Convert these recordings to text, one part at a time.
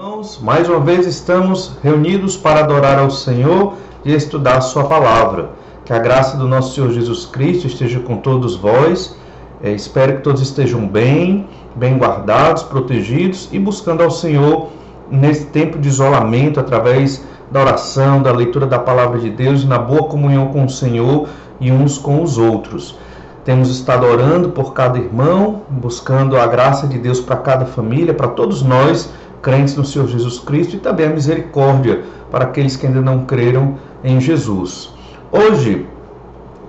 Irmãos, mais uma vez estamos reunidos para adorar ao Senhor e estudar a sua palavra. Que a graça do nosso Senhor Jesus Cristo esteja com todos vós. Espero que todos estejam bem guardados, protegidos e buscando ao Senhor nesse tempo de isolamento, através da oração, da leitura da palavra de Deus, na boa comunhão com o Senhor e uns com os outros. Temos estado orando por cada irmão, buscando a graça de Deus para cada família, para todos nós, crentes no Senhor Jesus Cristo, e também a misericórdia para aqueles que ainda não creram em Jesus. Hoje,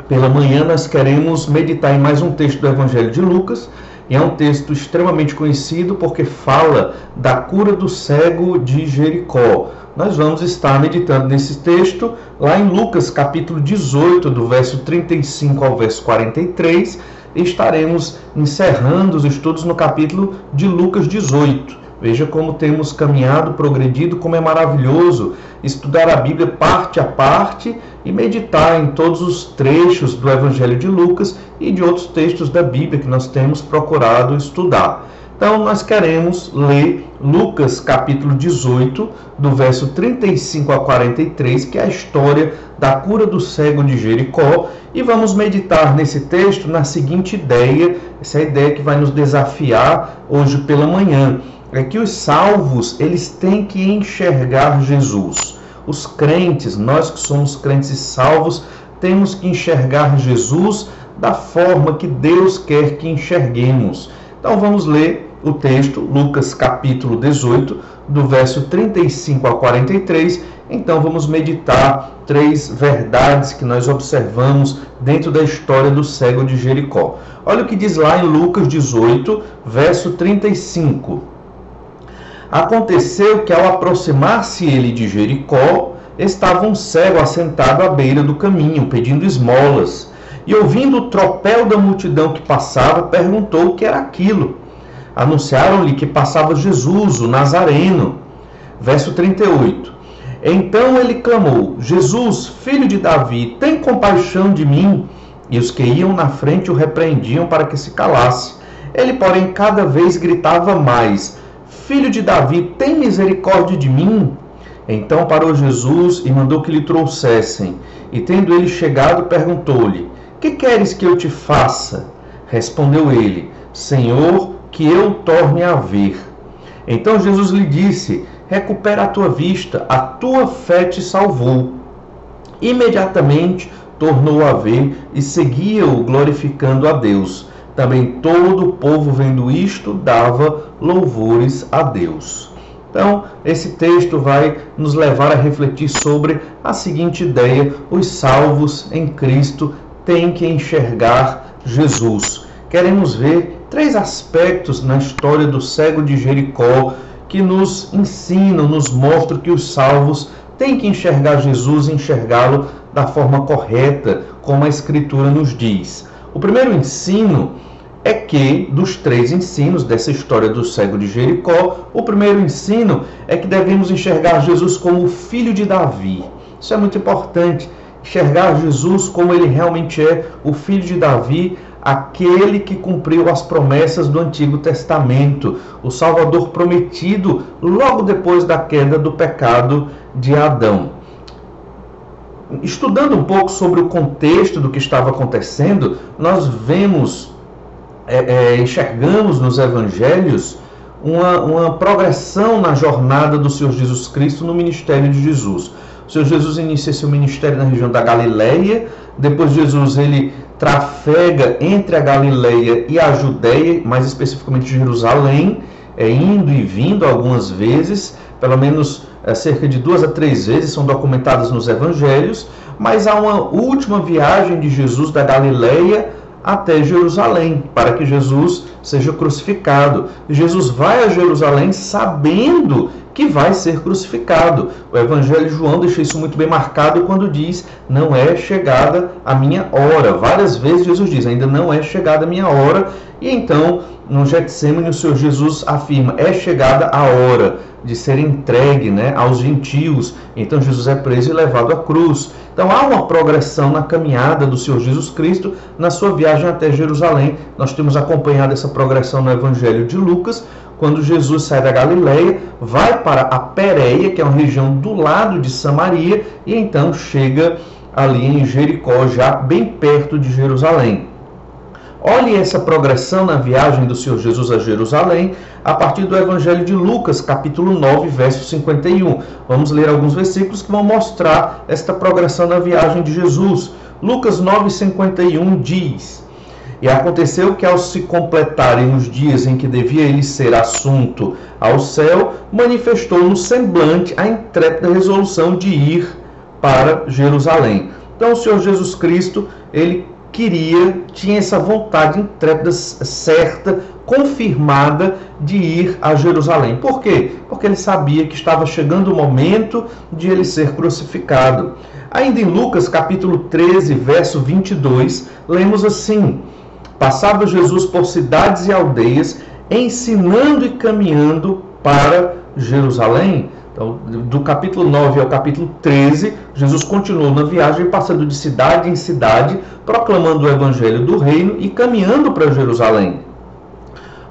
pela manhã, nós queremos meditar em mais um texto do Evangelho de Lucas, e é um texto extremamente conhecido porque fala da cura do cego de Jericó. Nós vamos estar meditando nesse texto lá em Lucas capítulo 18, do verso 35 ao verso 43, e estaremos encerrando os estudos no capítulo de Lucas 18. Veja como temos caminhado, progredido, como é maravilhoso estudar a Bíblia parte a parte e meditar em todos os trechos do Evangelho de Lucas e de outros textos da Bíblia que nós temos procurado estudar. Então, nós queremos ler Lucas capítulo 18, do verso 35 a 43, que é a história da cura do cego de Jericó, e vamos meditar nesse texto na seguinte ideia, essa é a ideia que vai nos desafiar hoje pela manhã. É que os salvos, eles têm que enxergar Jesus. Os crentes, nós que somos crentes e salvos, temos que enxergar Jesus da forma que Deus quer que enxerguemos. Então vamos ler o texto, Lucas capítulo 18, do verso 35 a 43. Então vamos meditar três verdades que nós observamos dentro da história do cego de Jericó. Olha o que diz lá em Lucas 18, verso 35. Aconteceu que, ao aproximar-se ele de Jericó, estava um cego assentado à beira do caminho, pedindo esmolas. E, ouvindo o tropel da multidão que passava, perguntou o que era aquilo. Anunciaram-lhe que passava Jesus, o Nazareno. Verso 38. Então ele clamou: Jesus, filho de Davi, tem compaixão de mim. E os que iam na frente o repreendiam para que se calasse. Ele, porém, cada vez gritava mais: Filho de Davi, tem misericórdia de mim? Então parou Jesus e mandou que lhe trouxessem. E tendo ele chegado, perguntou-lhe: Que queres que eu te faça? Respondeu ele: Senhor, que eu torne a ver. Então Jesus lhe disse: Recupera a tua vista, a tua fé te salvou. Imediatamente tornou a ver e seguia-o glorificando a Deus. Também todo o povo, vendo isto, dava louvores a Deus. Então, esse texto vai nos levar a refletir sobre a seguinte ideia: os salvos em Cristo têm que enxergar Jesus. Queremos ver três aspectos na história do cego de Jericó que nos ensinam, nos mostram que os salvos têm que enxergar Jesus e enxergá-lo da forma correta, como a Escritura nos diz. O primeiro ensino é que, dos três ensinos dessa história do cego de Jericó, o primeiro ensino é que devemos enxergar Jesus como o filho de Davi. Isso é muito importante, enxergar Jesus como ele realmente é, o filho de Davi, aquele que cumpriu as promessas do Antigo Testamento, o Salvador prometido logo depois da queda do pecado de Adão. Estudando um pouco sobre o contexto do que estava acontecendo, nós enxergamos nos evangelhos uma progressão na jornada do Senhor Jesus Cristo no ministério de Jesus. O Senhor Jesus inicia seu ministério na região da Galileia, depois Jesus ele trafega entre a Galileia e a Judeia, mais especificamente Jerusalém, indo e vindo algumas vezes, pelo menos cerca de 2 a 3 vezes são documentadas nos evangelhos, mas há uma última viagem de Jesus da Galileia até Jerusalém, para que Jesus seja crucificado. Jesus vai a Jerusalém sabendo que vai ser crucificado. O Evangelho de João deixa isso muito bem marcado quando diz: não é chegada a minha hora. Várias vezes Jesus diz: ainda não é chegada a minha hora. E então, no Getsemane, o Senhor Jesus afirma: é chegada a hora de ser entregue, aos gentios. Então Jesus é preso e levado à cruz. Então há uma progressão na caminhada do Senhor Jesus Cristo na sua viagem até Jerusalém. Nós temos acompanhado essa progressão no Evangelho de Lucas, quando Jesus sai da Galileia, vai para a Pérea, que é uma região do lado de Samaria, e então chega ali em Jericó, já bem perto de Jerusalém. Olhe essa progressão na viagem do Senhor Jesus a Jerusalém, a partir do Evangelho de Lucas, capítulo 9, verso 51. Vamos ler alguns versículos que vão mostrar esta progressão na viagem de Jesus. Lucas 9, 51 diz: E aconteceu que, ao se completarem os dias em que devia ele ser assunto ao céu, manifestou no semblante a intrépida resolução de ir para Jerusalém. Então, o Senhor Jesus Cristo, ele tinha essa vontade intrépida, certa, confirmada de ir a Jerusalém. Por quê? Porque ele sabia que estava chegando o momento de ele ser crucificado. Ainda em Lucas, capítulo 13, verso 22, lemos assim: Passava Jesus por cidades e aldeias, ensinando e caminhando para Jerusalém. Então, do capítulo 9 ao capítulo 13, Jesus continuou na viagem, passando de cidade em cidade, proclamando o evangelho do reino e caminhando para Jerusalém.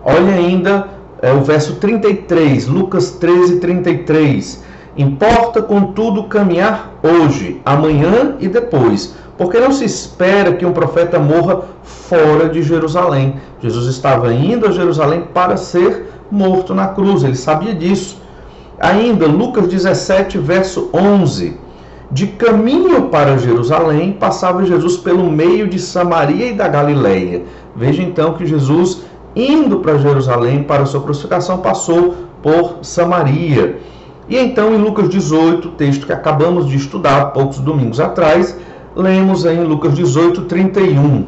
Olha ainda o verso 33, Lucas 13, 33. Importa, contudo, caminhar hoje, amanhã e depois, porque não se espera que um profeta morra fora de Jerusalém. Jesus estava indo a Jerusalém para ser morto na cruz, ele sabia disso. Ainda, Lucas 17, verso 11. De caminho para Jerusalém, passava Jesus pelo meio de Samaria e da Galileia. Veja então que Jesus, indo para Jerusalém para a sua crucificação, passou por Samaria. E então, em Lucas 18, texto que acabamos de estudar há poucos domingos atrás, lemos em Lucas 18, 31.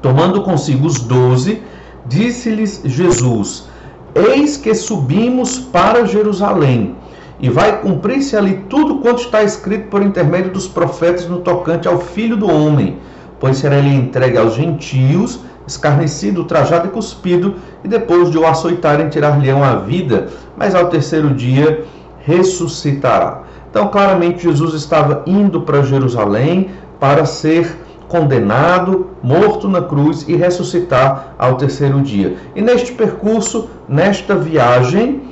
Tomando consigo os 12, disse-lhes Jesus: Eis que subimos para Jerusalém, e vai cumprir-se ali tudo quanto está escrito por intermédio dos profetas no tocante ao Filho do Homem, pois será ele entregue aos gentios, escarnecido, ultrajado e cuspido, e depois de o açoitarem tirar-lhe-ão a vida, mas ao terceiro dia ressuscitará. Então, claramente, Jesus estava indo para Jerusalém para ser condenado, morto na cruz e ressuscitar ao terceiro dia. E neste percurso, nesta viagem,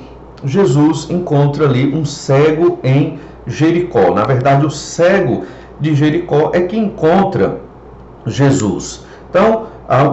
Jesus encontra ali um cego em Jericó. Na verdade, o cego de Jericó é que encontra Jesus. Então,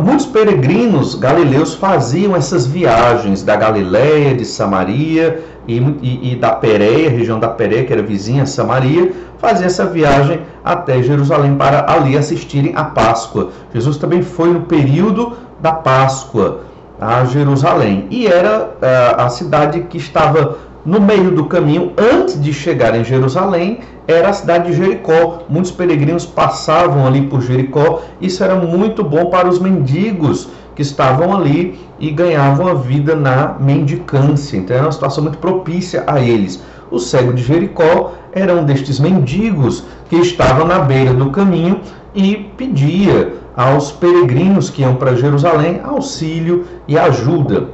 muitos peregrinos galileus faziam essas viagens da Galileia, de Samaria e da Pérea, região da Pérea, que era vizinha a Samaria, faziam essa viagem até Jerusalém para ali assistirem à Páscoa. Jesus também foi no período da Páscoa a Jerusalém. E era a cidade que estava no meio do caminho, antes de chegar em Jerusalém, era a cidade de Jericó. Muitos peregrinos passavam ali por Jericó. Isso era muito bom para os mendigos que estavam ali e ganhavam a vida na mendicância. Então era uma situação muito propícia a eles. O cego de Jericó era um destes mendigos que estavam na beira do caminho e pedia aos peregrinos que iam para Jerusalém auxílio e ajuda.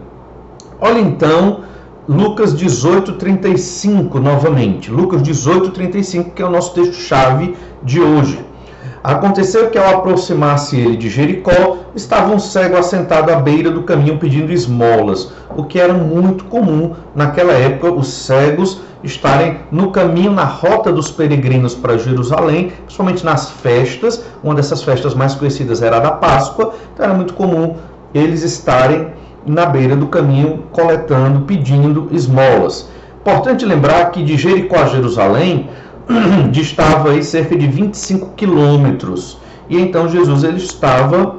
Olha então Lucas 18:35 novamente. Lucas 18:35, que é o nosso texto-chave de hoje. Aconteceu que, ao aproximar-se ele de Jericó, estava um cego assentado à beira do caminho pedindo esmolas, o que era muito comum naquela época, os cegos estarem no caminho, na rota dos peregrinos para Jerusalém, principalmente nas festas. Uma dessas festas mais conhecidas era a da Páscoa, então era muito comum eles estarem na beira do caminho, coletando, pedindo esmolas. Importante lembrar que de Jericó a Jerusalém distava aí cerca de 25 quilômetros. E então Jesus ele estava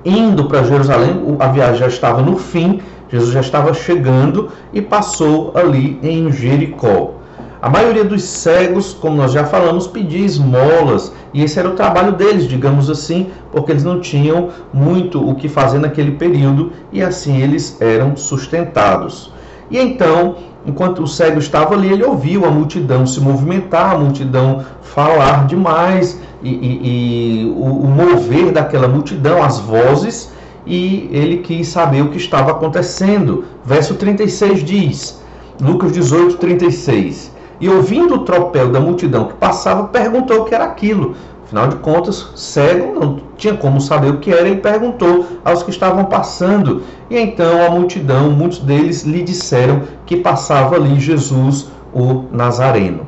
indo para Jerusalém, a viagem já estava no fim, Jesus já estava chegando e passou ali em Jericó. A maioria dos cegos, como nós já falamos, pedia esmolas, e esse era o trabalho deles, digamos assim, porque eles não tinham muito o que fazer naquele período, e assim eles eram sustentados. E então, enquanto o cego estava ali, ele ouviu a multidão se movimentar, a multidão falar demais, e o mover daquela multidão, as vozes, e ele quis saber o que estava acontecendo. Verso 36 diz, Lucas 18:36, e ouvindo o tropel da multidão que passava, perguntou o que era aquilo. Afinal de contas, cego, não tinha como saber o que era, ele perguntou aos que estavam passando. E então a multidão, muitos deles lhe disseram que passava ali Jesus, o Nazareno.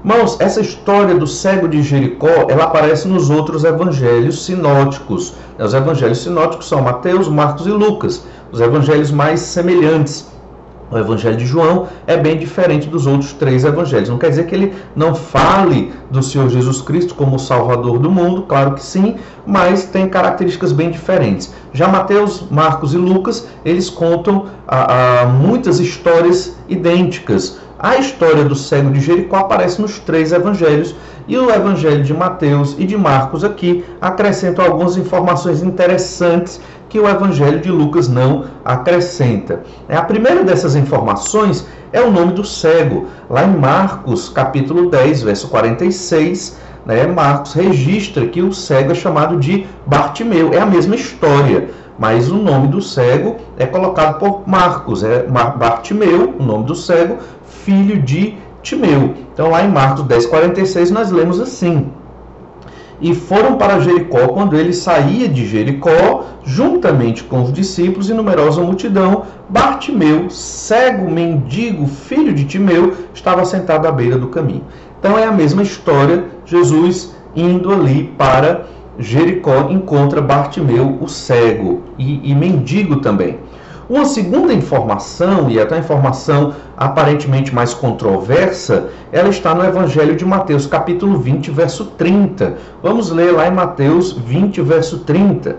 Irmãos, essa história do cego de Jericó, ela aparece nos outros evangelhos sinóticos. Os evangelhos sinóticos são Mateus, Marcos e Lucas, os evangelhos mais semelhantes. O evangelho de João é bem diferente dos outros 3 evangelhos. Não quer dizer que ele não fale do Senhor Jesus Cristo como o Salvador do mundo, claro que sim, mas tem características bem diferentes. Já Mateus, Marcos e Lucas, eles contam muitas histórias idênticas. A história do cego de Jericó aparece nos 3 evangelhos, e o evangelho de Mateus e de Marcos aqui acrescentam algumas informações interessantes que o evangelho de Lucas não acrescenta. A primeira dessas informações é o nome do cego. Lá em Marcos, capítulo 10, verso 46, Marcos registra que o cego é chamado de Bartimeu. É a mesma história, mas o nome do cego é colocado por Marcos. É Bartimeu, o nome do cego, filho de Timeu. Então lá em Marcos 10, 46, nós lemos assim: e foram para Jericó. Quando ele saía de Jericó, juntamente com os discípulos e numerosa multidão, Bartimeu, cego, mendigo, filho de Timeu, estava sentado à beira do caminho. Então é a mesma história. Jesus indo ali para Jericó encontra Bartimeu, o cego, e mendigo também. Uma segunda informação, e até a informação aparentemente mais controversa, ela está no Evangelho de Mateus, capítulo 20, verso 30. Vamos ler lá em Mateus 20, verso 30.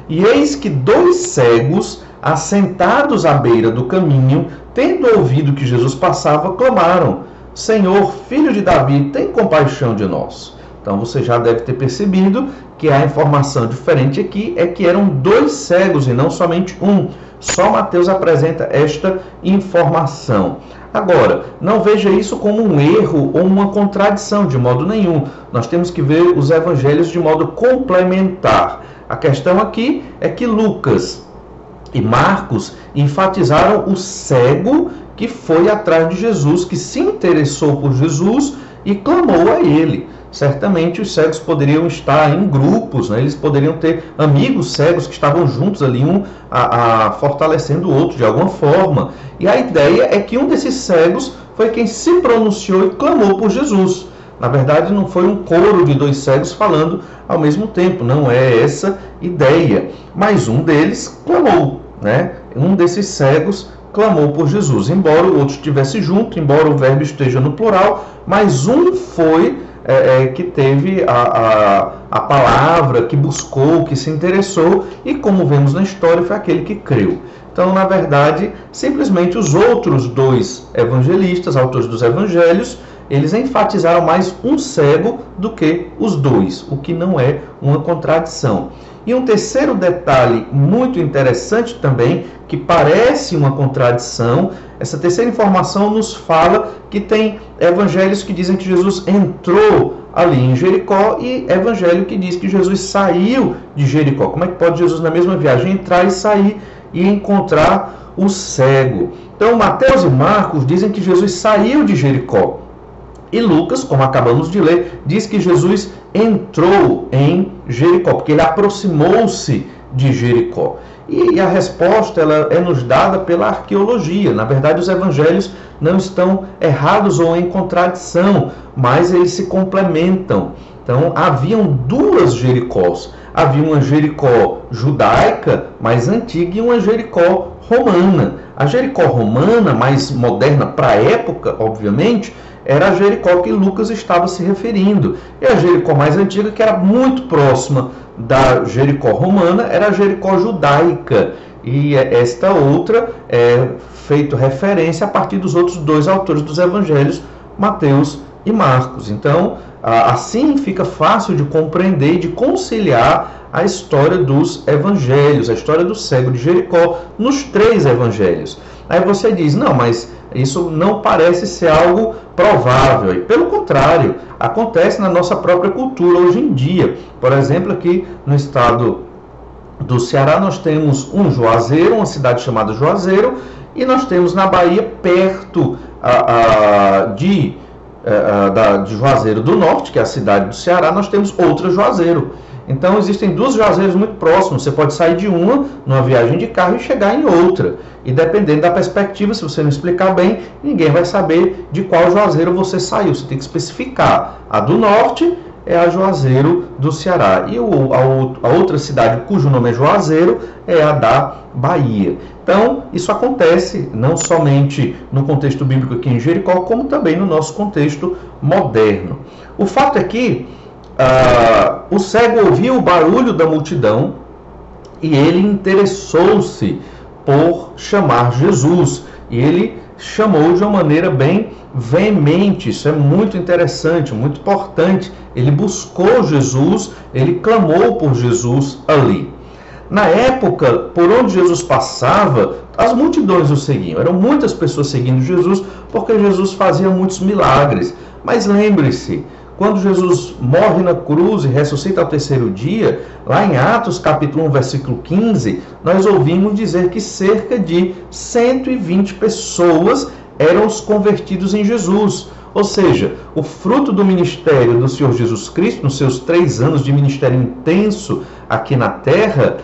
E eis que 2 cegos, assentados à beira do caminho, tendo ouvido que Jesus passava, clamaram: Senhor, filho de Davi, tem compaixão de nós. Então você já deve ter percebido que a informação diferente aqui é que eram 2 cegos e não somente um. Só Mateus apresenta esta informação. Agora, não veja isso como um erro ou uma contradição, de modo nenhum. Nós temos que ver os evangelhos de modo complementar. A questão aqui é que Lucas e Marcos enfatizaram o cego que foi atrás de Jesus, que se interessou por Jesus e clamou a ele. Certamente os cegos poderiam estar em grupos, eles poderiam ter amigos cegos que estavam juntos ali, um fortalecendo o outro de alguma forma. E a ideia é que um desses cegos foi quem se pronunciou e clamou por Jesus. Na verdade, não foi um coro de 2 cegos falando ao mesmo tempo, não é essa ideia. Mas um deles clamou, Um desses cegos clamou por Jesus, embora o outro estivesse junto, embora o verbo esteja no plural, mas um foi que teve a palavra, que buscou, que se interessou, e como vemos na história, foi aquele que creu. Então, na verdade, simplesmente os outros 2 evangelistas, autores dos evangelhos, eles enfatizaram mais um cego do que os 2, o que não é uma contradição. E um terceiro detalhe muito interessante também, que parece uma contradição, essa terceira informação nos fala que tem evangelhos que dizem que Jesus entrou ali em Jericó e evangelho que diz que Jesus saiu de Jericó. Como é que pode Jesus na mesma viagem entrar e sair e encontrar o cego? Então Mateus e Marcos dizem que Jesus saiu de Jericó. E Lucas, como acabamos de ler, diz que Jesus entrou em Jericó, porque ele aproximou-se de Jericó. E a resposta ela é nos dada pela arqueologia. Na verdade, os evangelhos não estão errados ou em contradição, mas eles se complementam. Então, haviam 2 Jericós. Havia uma Jericó judaica, mais antiga, e uma Jericó romana. A Jericó romana, mais moderna para a época, obviamente, era a Jericó que Lucas estava se referindo. E a Jericó mais antiga, que era muito próxima da Jericó romana, era a Jericó judaica. E esta outra é feito referência a partir dos outros 2 autores dos evangelhos, Mateus e Marcos. Então, assim fica fácil de compreender e de conciliar a história dos evangelhos, a história do cego de Jericó, nos 3 evangelhos. Aí você diz, não, mas isso não parece ser algo provável. E, pelo contrário, acontece na nossa própria cultura hoje em dia. Por exemplo, aqui no estado do Ceará, nós temos um Juazeiro, uma cidade chamada Juazeiro, e nós temos na Bahia, perto de de Juazeiro do Norte, que é a cidade do Ceará, nós temos outra Juazeiro. Então existem duas Juazeiros muito próximas. Você pode sair de uma numa viagem de carro e chegar em outra. E dependendo da perspectiva, se você não explicar bem, ninguém vai saber de qual Juazeiro você saiu. Você tem que especificar. A do Norte é a Juazeiro do Ceará. E a outra cidade cujo nome é Juazeiro é a da Bahia. Então, isso acontece não somente no contexto bíblico aqui em Jericó, como também no nosso contexto moderno. O fato é que o cego ouviu o barulho da multidão e ele interessou-se por chamar Jesus. E ele chamou de uma maneira bem veemente. Isso é muito interessante, muito importante. Ele buscou Jesus, ele clamou por Jesus ali. Na época, por onde Jesus passava, as multidões o seguiam. Eram muitas pessoas seguindo Jesus, porque Jesus fazia muitos milagres. Mas lembre-se, quando Jesus morre na cruz e ressuscita ao terceiro dia, lá em Atos capítulo 1, versículo 15, nós ouvimos dizer que cerca de 120 pessoas eram os convertidos em Jesus. Ou seja, o fruto do ministério do Senhor Jesus Cristo, nos seus 3 anos de ministério intenso aqui na terra,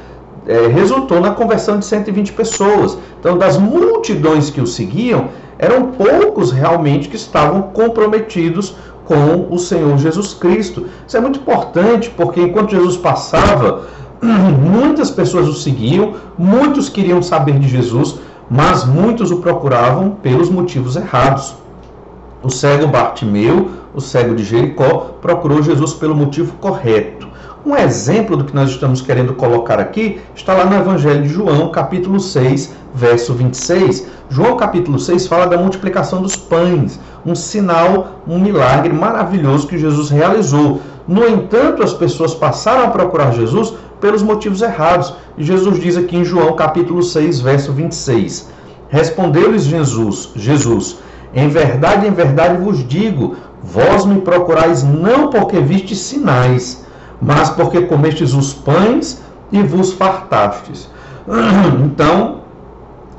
resultou na conversão de 120 pessoas. Então, das multidões que o seguiam, eram poucos realmente que estavam comprometidos com o Senhor Jesus Cristo. Isso é muito importante, porque enquanto Jesus passava, muitas pessoas o seguiam, muitos queriam saber de Jesus, mas muitos o procuravam pelos motivos errados. O cego Bartimeu, o cego de Jericó, procurou Jesus pelo motivo correto. Um exemplo do que nós estamos querendo colocar aqui está lá no Evangelho de João, capítulo 6, verso 26. João, capítulo 6, fala da multiplicação dos pães, um sinal, um milagre maravilhoso que Jesus realizou. No entanto, as pessoas passaram a procurar Jesus pelos motivos errados. E Jesus diz aqui em João, capítulo 6, verso 26. Respondeu-lhes Jesus, em verdade vos digo, vós me procurais não porque vistes sinais, mas porque comestes os pães e vos fartastes. Então,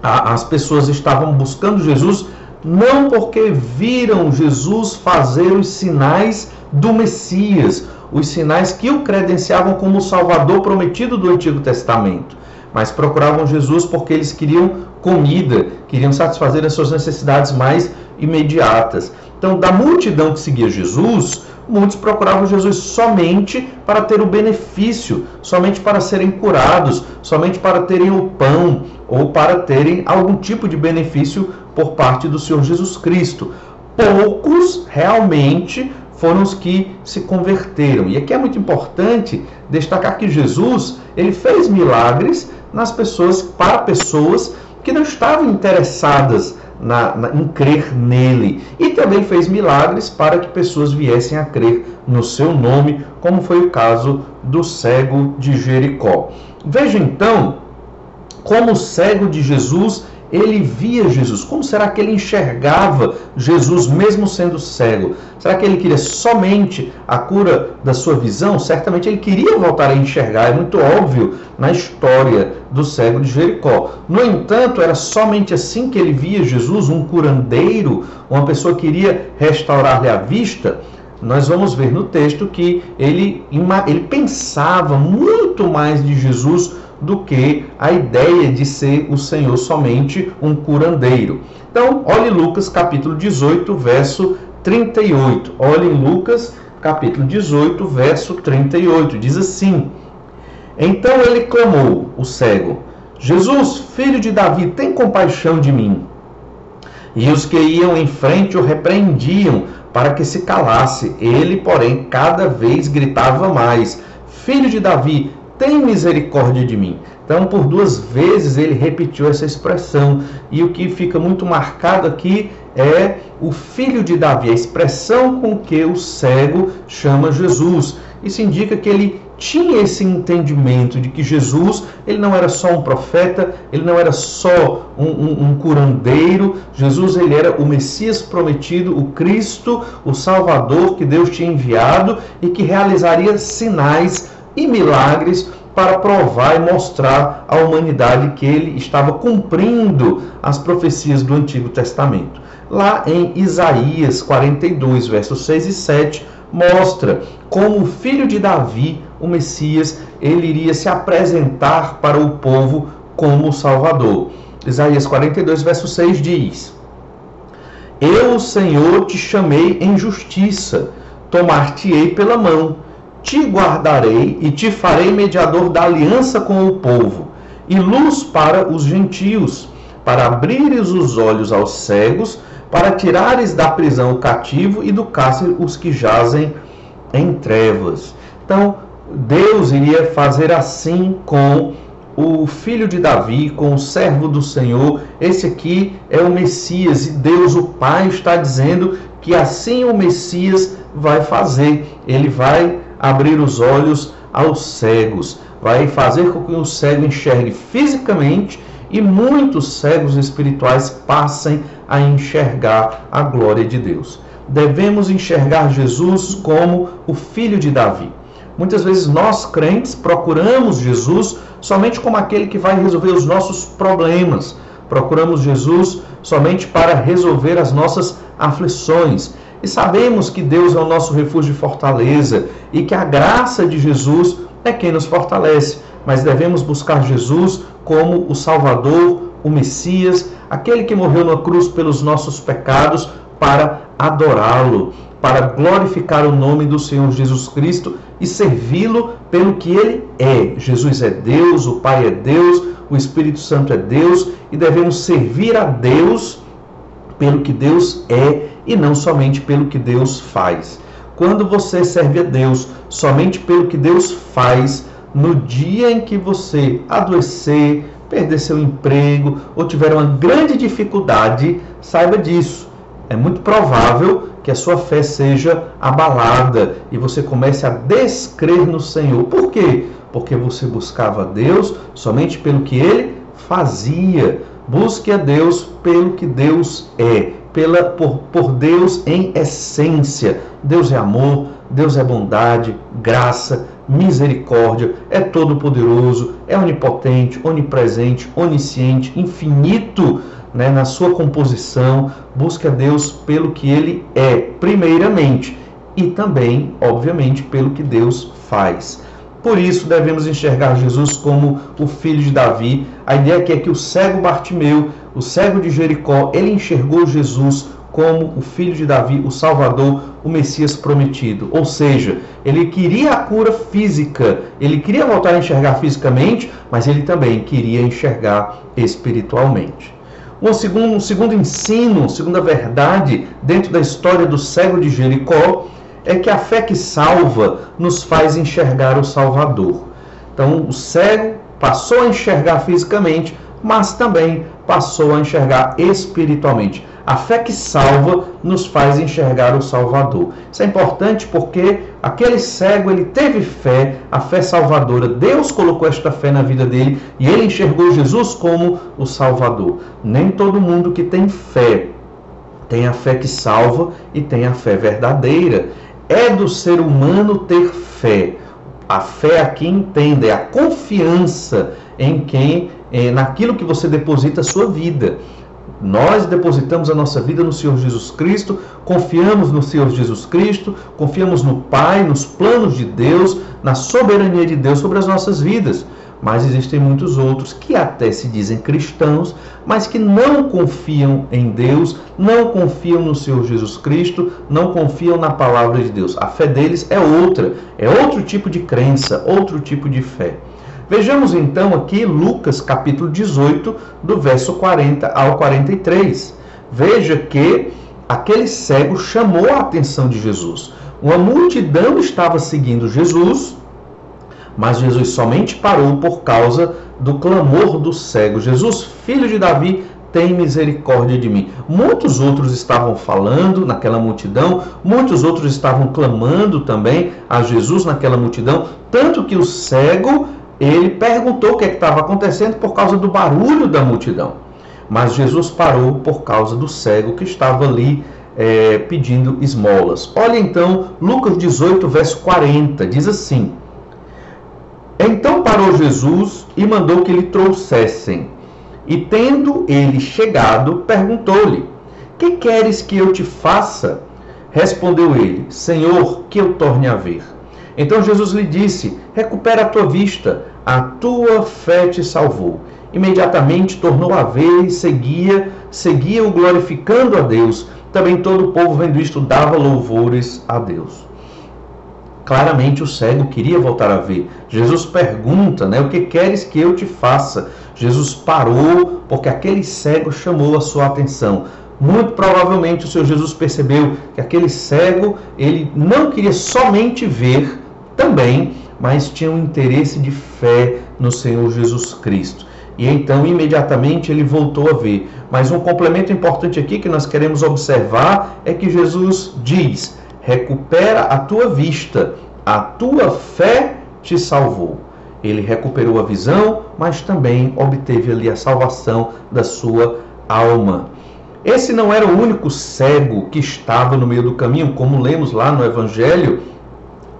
as pessoas estavam buscando Jesus não porque viram Jesus fazer os sinais do Messias, os sinais que o credenciavam como o Salvador prometido do Antigo Testamento, mas procuravam Jesus porque eles queriam comida, queriam satisfazer as suas necessidades mais imediatas. Então, da multidão que seguia Jesus, muitos procuravam Jesus somente para ter o benefício, somente para serem curados, somente para terem o pão ou para terem algum tipo de benefício por parte do Senhor Jesus Cristo. Poucos realmente foram os que se converteram. E aqui é muito importante destacar que Jesus, ele fez milagres para pessoas que não estavam interessadas em crer nele, e também fez milagres para que pessoas viessem a crer no seu nome, como foi o caso do cego de Jericó. Veja então como o cego de Jesus, ele via Jesus. Como será que ele enxergava Jesus mesmo sendo cego? Será que ele queria somente a cura da sua visão? Certamente ele queria voltar a enxergar, é muito óbvio na história do cego de Jericó. No entanto, era somente assim que ele via Jesus, um curandeiro, uma pessoa que iria restaurar-lhe a vista? Nós vamos ver no texto que ele pensava muito mais de Jesus do que a ideia de ser o Senhor somente um curandeiro. Então, olhe Lucas capítulo 18, verso 38. Olhe em Lucas capítulo 18, verso 38. Diz assim: Então ele clamou, o cego, Jesus, filho de Davi, tem compaixão de mim. E os que iam em frente o repreendiam para que se calasse. Ele, porém, cada vez gritava mais: Filho de Davi, tem misericórdia de mim. Então, por 2 vezes ele repetiu essa expressão. E o que fica muito marcado aqui é o filho de Davi, a expressão com que o cego chama Jesus. Isso indica que ele tinha esse entendimento de que Jesus, ele não era só um profeta, ele não era só um curandeiro. Jesus, ele era o Messias prometido, o Cristo, o Salvador que Deus tinha enviado e que realizaria sinais e milagres para provar e mostrar à humanidade que ele estava cumprindo as profecias do Antigo Testamento. Lá em Isaías 42, versos 6 e 7, mostra como o filho de Davi, o Messias, ele iria se apresentar para o povo como o Salvador. Isaías 42, verso 6 diz: Eu, Senhor, te chamei em justiça, tomar-te-ei pela mão, te guardarei e te farei mediador da aliança com o povo, e luz para os gentios, para abrires os olhos aos cegos, para tirares da prisão o cativo e do cárcere os que jazem em trevas. Então, Deus iria fazer assim com o filho de Davi, com o servo do Senhor. Esse aqui é o Messias, e Deus, o Pai, está dizendo que assim o Messias vai fazer. Ele vai abrir os olhos aos cegos, vai fazer com que o cego enxergue fisicamente e muitos cegos espirituais passem a enxergar a glória de Deus. Devemos enxergar Jesus como o filho de Davi. Muitas vezes nós, crentes, procuramos Jesus somente como aquele que vai resolver os nossos problemas. Procuramos Jesus somente para resolver as nossas aflições. E sabemos que Deus é o nosso refúgio e fortaleza e que a graça de Jesus é quem nos fortalece. Mas devemos buscar Jesus como o Salvador, o Messias, aquele que morreu na cruz pelos nossos pecados, para adorá-lo, para glorificar o nome do Senhor Jesus Cristo e servi-lo pelo que Ele é. Jesus é Deus, o Pai é Deus, o Espírito Santo é Deus, e devemos servir a Deus pelo que Deus é e não somente pelo que Deus faz. Quando você serve a Deus somente pelo que Deus faz, no dia em que você adoecer, perder seu emprego ou tiver uma grande dificuldade, saiba disso. É muito provável que a sua fé seja abalada e você comece a descrer no Senhor. Por quê? Porque você buscava a Deus somente pelo que Ele fazia. Busque a Deus pelo que Deus é, por Deus em essência. Deus é amor, Deus é bondade, graça, misericórdia, é todo-poderoso, é onipotente, onipresente, onisciente, infinito, na sua composição. Busque a Deus pelo que Ele é, primeiramente, e também, obviamente, pelo que Deus faz. Por isso, devemos enxergar Jesus como o filho de Davi. A ideia aqui é que o cego Bartimeu, o cego de Jericó, ele enxergou Jesus como o filho de Davi, o Salvador, o Messias prometido. Ou seja, ele queria a cura física, ele queria voltar a enxergar fisicamente, mas ele também queria enxergar espiritualmente. Um segundo ensino, segunda verdade dentro da história do cego de Jericó é que a fé que salva nos faz enxergar o Salvador. Então, o cego passou a enxergar fisicamente, mas também passou a enxergar espiritualmente. A fé que salva nos faz enxergar o Salvador. Isso é importante porque aquele cego, ele teve fé, a fé salvadora. Deus colocou esta fé na vida dele e ele enxergou Jesus como o Salvador. Nem todo mundo que tem fé tem a fé que salva e tem a fé verdadeira. É do ser humano ter fé. A fé aqui, entenda, é a confiança em naquilo que você deposita a sua vida. Nós depositamos a nossa vida no Senhor Jesus Cristo, confiamos no Senhor Jesus Cristo, confiamos no Pai, nos planos de Deus, na soberania de Deus sobre as nossas vidas. Mas existem muitos outros que até se dizem cristãos, mas que não confiam em Deus, não confiam no Senhor Jesus Cristo, não confiam na palavra de Deus. A fé deles é outro tipo de crença, outro tipo de fé. Vejamos então aqui Lucas capítulo 18, do verso 40 ao 43. Veja que aquele cego chamou a atenção de Jesus. Uma multidão estava seguindo Jesus, mas Jesus somente parou por causa do clamor do cego. Jesus, filho de Davi, tem misericórdia de mim. Muitos outros estavam falando naquela multidão, muitos outros estavam clamando também a Jesus naquela multidão, tanto que o cego, ele perguntou o que estava acontecendo por causa do barulho da multidão. Mas Jesus parou por causa do cego que estava ali pedindo esmolas. Olha então, Lucas 18, verso 40, diz assim: Então parou Jesus e mandou que lhe trouxessem. E tendo ele chegado, perguntou-lhe: que queres que eu te faça? Respondeu ele: Senhor, que eu torne a ver. Então Jesus lhe disse: recupera a tua vista, a tua fé te salvou. Imediatamente tornou a ver e seguia-o glorificando a Deus. Também todo o povo, vendo isto, dava louvores a Deus. Claramente o cego queria voltar a ver. Jesus pergunta, o que queres que eu te faça? Jesus parou porque aquele cego chamou a sua atenção. Muito provavelmente o Senhor Jesus percebeu que aquele cego, ele não queria somente ver também, mas tinha um interesse de fé no Senhor Jesus Cristo. E então, imediatamente, ele voltou a ver. Mas um complemento importante aqui que nós queremos observar é que Jesus diz: recupera a tua vista, a tua fé te salvou. Ele recuperou a visão, mas também obteve ali a salvação da sua alma. Esse não era o único cego que estava no meio do caminho, como lemos lá no Evangelho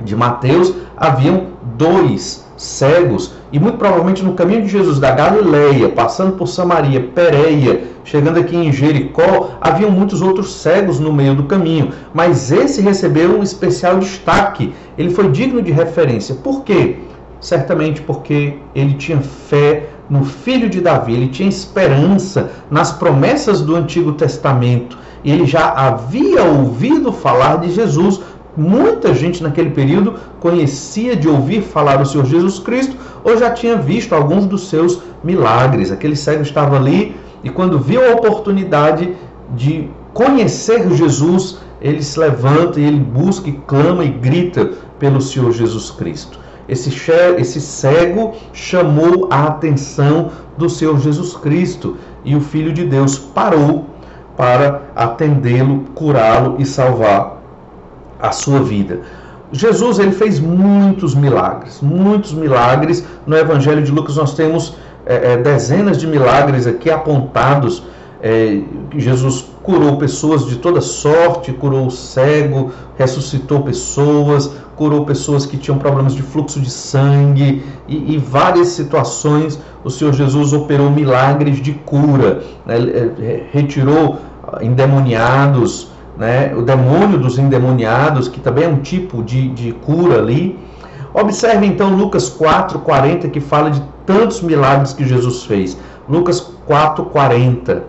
de Mateus, haviam 2 cegos, e muito provavelmente no caminho de Jesus da Galileia, passando por Samaria, Pérea, chegando aqui em Jericó, haviam muitos outros cegos no meio do caminho, mas esse recebeu um especial destaque, ele foi digno de referência. Por quê? Certamente porque ele tinha fé no Filho de Davi, ele tinha esperança nas promessas do Antigo Testamento, e ele já havia ouvido falar de Jesus. Muita gente naquele período conhecia de ouvir falar do Senhor Jesus Cristo, ou já tinha visto alguns dos seus milagres. Aquele cego estava ali, e quando viu a oportunidade de conhecer Jesus, ele se levanta e ele busca e clama e grita pelo Senhor Jesus Cristo. Esse cego chamou a atenção do Senhor Jesus Cristo, e o Filho de Deus parou para atendê-lo, curá-lo e salvar a sua vida. Jesus, ele fez muitos milagres. No Evangelho de Lucas nós temos dezenas de milagres aqui apontados. Jesus curou pessoas de toda sorte, curou o cego, ressuscitou pessoas, curou pessoas que tinham problemas de fluxo de sangue, e várias situações o Senhor Jesus operou milagres de cura, retirou endemoniados, o demônio dos endemoniados, que também é um tipo de cura ali. Observe então Lucas 4:40, que fala de tantos milagres que Jesus fez. Lucas 4:40.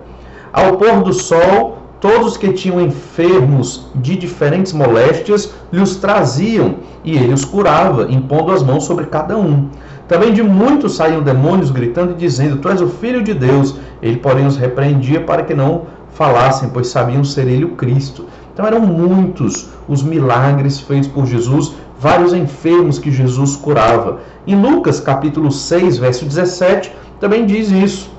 Ao pôr do sol, todos que tinham enfermos de diferentes moléstias lhes traziam, e ele os curava, impondo as mãos sobre cada um. Também de muitos saíam demônios, gritando e dizendo: Tu és o Filho de Deus. Ele, porém, os repreendia para que não falassem, pois sabiam ser ele o Cristo. Então eram muitos os milagres feitos por Jesus, vários enfermos que Jesus curava. Em Lucas capítulo 6, verso 17, também diz isso.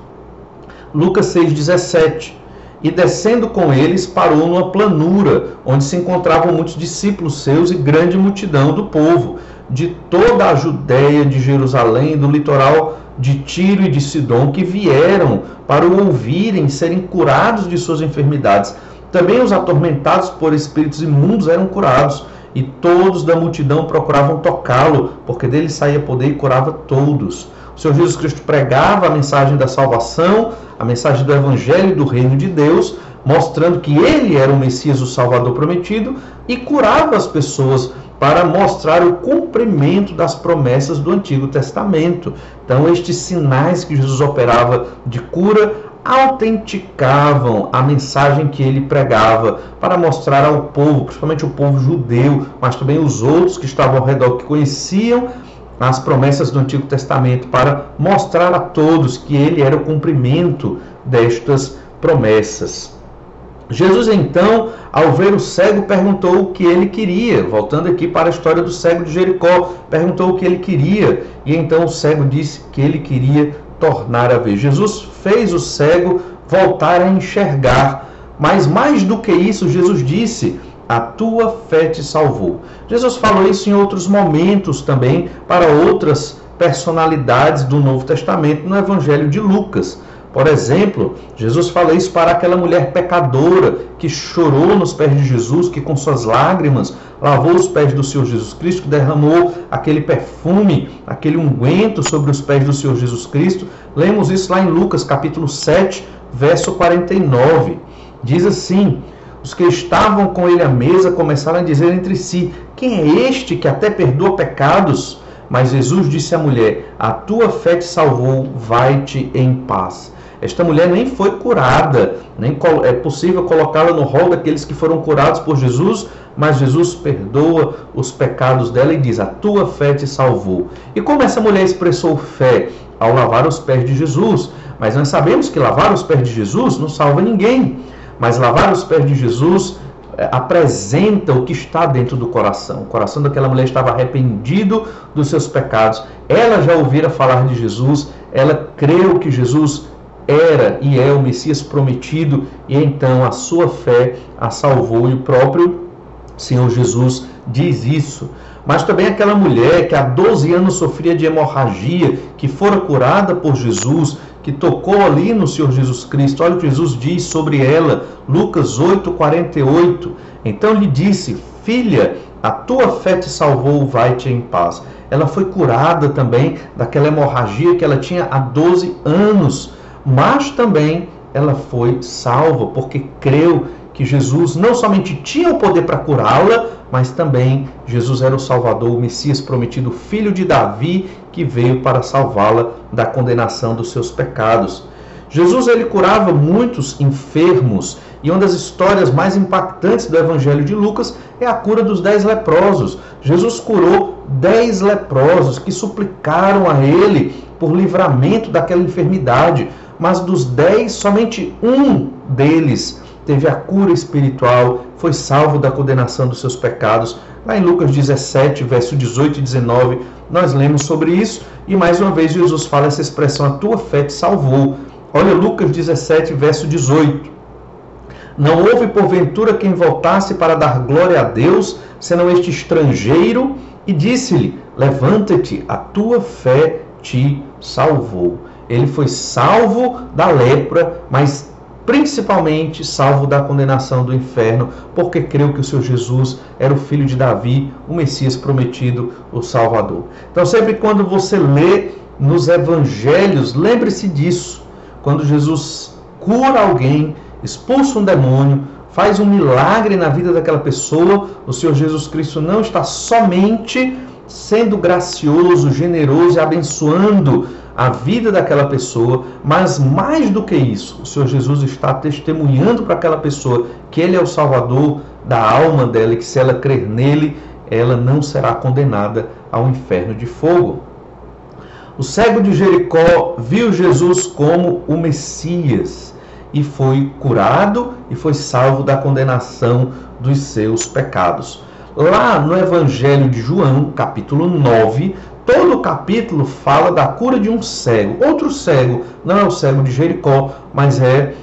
Lucas 6,17. E descendo com eles, parou numa planura, onde se encontravam muitos discípulos seus e grande multidão do povo, de toda a Judéia, de Jerusalém, do litoral de Tiro e de Sidom, que vieram para o ouvirem, serem curados de suas enfermidades. Também os atormentados por espíritos imundos eram curados, e todos da multidão procuravam tocá-lo, porque dele saía poder e curava todos. O Senhor Jesus Cristo pregava a mensagem da salvação, a mensagem do Evangelho do Reino de Deus, mostrando que ele era o Messias, o Salvador prometido, e curava as pessoas para mostrar o cumprimento das promessas do Antigo Testamento. Então, estes sinais que Jesus operava de cura autenticavam a mensagem que ele pregava, para mostrar ao povo, principalmente o povo judeu, mas também os outros que estavam ao redor, que conheciam as promessas do Antigo Testamento, para mostrar a todos que ele era o cumprimento destas promessas. Jesus, então, ao ver o cego, perguntou o que ele queria. Voltando aqui para a história do cego de Jericó, perguntou o que ele queria, e então o cego disse que ele queria tornar a ver. Jesus fez o cego voltar a enxergar, mas mais do que isso, Jesus disse: a tua fé te salvou. Jesus falou isso em outros momentos também, para outras personalidades do Novo Testamento, no Evangelho de Lucas. Por exemplo, Jesus fala isso para aquela mulher pecadora que chorou nos pés de Jesus, que com suas lágrimas lavou os pés do Senhor Jesus Cristo, que derramou aquele perfume, aquele unguento sobre os pés do Senhor Jesus Cristo. Lemos isso lá em Lucas capítulo 7, verso 49. Diz assim: os que estavam com ele à mesa começaram a dizer entre si: quem é este que até perdoa pecados? Mas Jesus disse à mulher: a tua fé te salvou, vai-te em paz. Esta mulher nem foi curada, nem é possível colocá-la no rol daqueles que foram curados por Jesus, mas Jesus perdoa os pecados dela e diz: a tua fé te salvou. E como essa mulher expressou fé? Ao lavar os pés de Jesus. Mas nós sabemos que lavar os pés de Jesus não salva ninguém, mas lavar os pés de Jesus apresenta o que está dentro do coração. O coração daquela mulher estava arrependido dos seus pecados. Ela já ouvira falar de Jesus, ela creu que Jesus era e é o Messias prometido, e então a sua fé a salvou, e o próprio Senhor Jesus diz isso. Mas também aquela mulher que há 12 anos sofria de hemorragia, que fora curada por Jesus, que tocou ali no Senhor Jesus Cristo. Olha o que Jesus diz sobre ela, Lucas 8:48. Então lhe disse: filha, a tua fé te salvou, vai-te em paz. Ela foi curada também daquela hemorragia que ela tinha há 12 anos, mas também ela foi salva porque creu que Jesus não somente tinha o poder para curá-la, mas também Jesus era o Salvador, o Messias prometido, filho de Davi, que veio para salvá-la da condenação dos seus pecados. Jesus, ele curava muitos enfermos, e uma das histórias mais impactantes do Evangelho de Lucas é a cura dos 10 leprosos. Jesus curou 10 leprosos que suplicaram a ele por livramento daquela enfermidade, mas dos 10, somente um deles teve a cura espiritual, foi salvo da condenação dos seus pecados. Lá em Lucas 17, verso 18 e 19, nós lemos sobre isso, e mais uma vez Jesus fala essa expressão: a tua fé te salvou. Olha Lucas 17, verso 18. Não houve porventura quem voltasse para dar glória a Deus, senão este estrangeiro, e disse-lhe: levanta-te, a tua fé te salvou. Ele foi salvo da lepra, mas principalmente salvo da condenação do inferno, porque creu que o Senhor Jesus era o filho de Davi, o Messias prometido, o Salvador. Então, sempre quando você lê nos evangelhos, lembre-se disso. Quando Jesus cura alguém, expulsa um demônio, faz um milagre na vida daquela pessoa, o Senhor Jesus Cristo não está somente sendo gracioso, generoso e abençoando a vida daquela pessoa, mas mais do que isso, o Senhor Jesus está testemunhando para aquela pessoa que Ele é o Salvador da alma dela, e que se ela crer nele, ela não será condenada ao inferno de fogo. O cego de Jericó viu Jesus como o Messias e foi curado e foi salvo da condenação dos seus pecados. Lá no Evangelho de João, capítulo 9, todo o capítulo fala da cura de um cego. Outro cego, não é o cego de Jericó, mas é